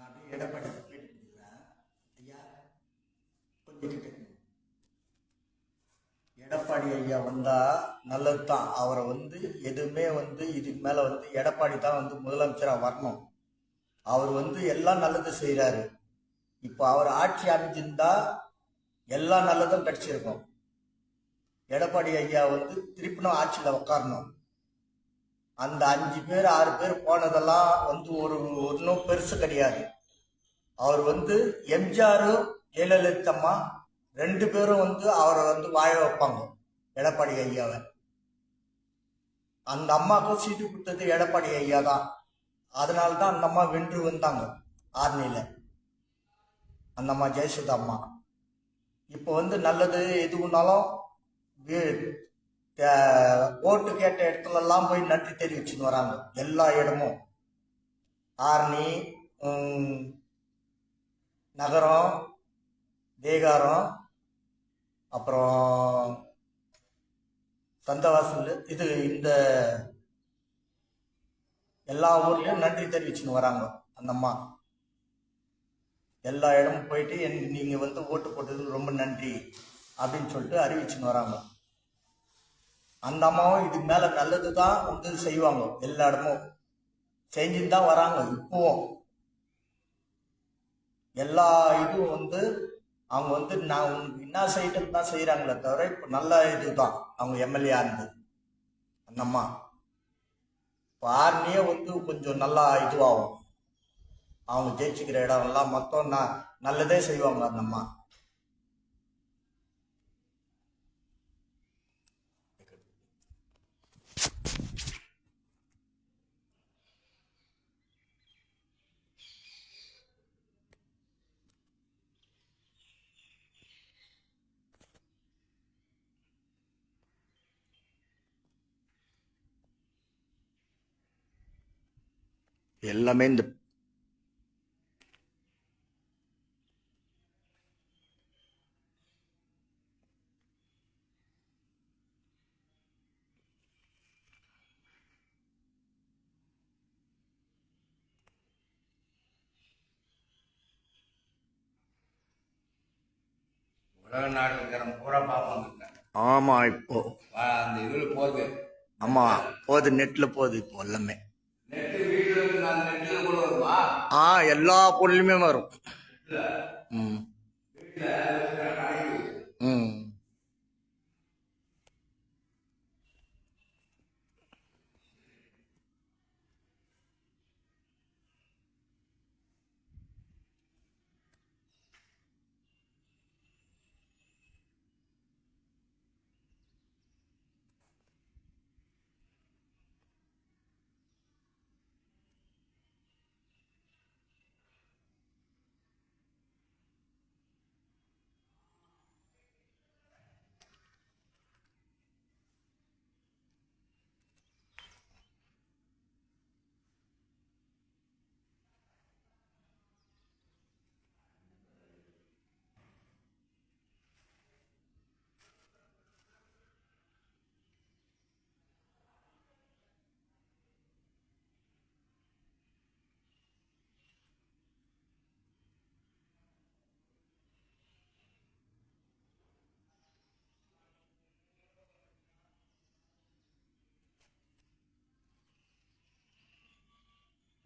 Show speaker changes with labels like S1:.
S1: நான் எடப்பாடி பேட்டிக்கிறேன் ஐயா. கொஞ்சம் எடப்பாடி ஐயா வந்தா நல்லது தான். அவரை எதுவுமே இதுக்கு மேல எடப்பாடி தான் முதலமைச்சராக வரணும். அவர் எல்லாம் நல்லது செய்யறாரு. இப்போ அவர் ஆட்சி அமைஞ்சிருந்தா எல்லா நல்லதும் கிடைச்சிருக்கும். எடப்பாடி ஐயா திருப்பினும் ஆட்சியில் உட்காரணும். அந்த 5 பேர் 6 பேர் போனதெல்லாம் ஒரு ஒன்றும் பெருசு கிடையாது. அவர் எம்ஜிஆர் ஜெயலலிதம்மா 2 பேரும் அவரை வாழ வைப்பாங்க எடப்பாடி ஐயாவை. அந்த அம்மாவுக்கும் சீட்டு கொடுத்தது எடப்பாடி ஐயா தான். அதனால தான் அந்த அம்மா வென்று வந்தாங்க ஆர்மியில். அந்த அம்மா ஜெயசுதா அம்மா இப்போ நல்லது எதுவுனாலும் ஓட்டு கேட்ட இடத்துலலாம் போய் நன்றி தெரிவிச்சுன்னு வராங்க. எல்லா இடமும் ஆரணி, நகரம், தேகாரம், அப்புறம் சந்தவாசல், இந்த எல்லா ஊர்லயும் நன்றி தெரிவிச்சுன்னு வராங்க. அந்த அம்மா எல்லா இடமும் போயிட்டு நீங்க ஓட்டு போட்டதுக்கு ரொம்ப நன்றி அப்படின்னு சொல்லிட்டு அறிவிச்சுன்னு வராங்க. அந்த அம்மாவும் இதுக்கு மேல நல்லது தான் செய்வாங்க. எல்லா இடமும் செஞ்சுட்டு தான் வராங்க. இப்பவும் எல்லா இதுவும் அவங்க நான் உனக்கு என்ன செய்யறது தான் செய்யறாங்களே தவிர இப்ப நல்ல இதுதான் அவங்க எம்எல்ஏ இருந்து. அந்த அம்மா ஆர்மியே கொஞ்சம் நல்லா இதுவாகும். அவங்க ஜெயிச்சுக்கிற இடம் எல்லாம் மொத்தம் நல்லதே செய்வாங்க அந்த அம்மா. எல்லாமே இந்த
S2: உலக நாட்டுக்காரன் பூரா பார்ப்பாங்க.
S1: ஆமா, இப்போ
S2: அந்த இதுல போகுது.
S1: ஆமா, போகுது, நெட்ல போகுது இப்போ எல்லாமே.
S2: நெட்டு வீட்டுல நெட்டுல கூட வருமா?
S1: எல்லா பொருளுமே வரும்.
S2: இல்ல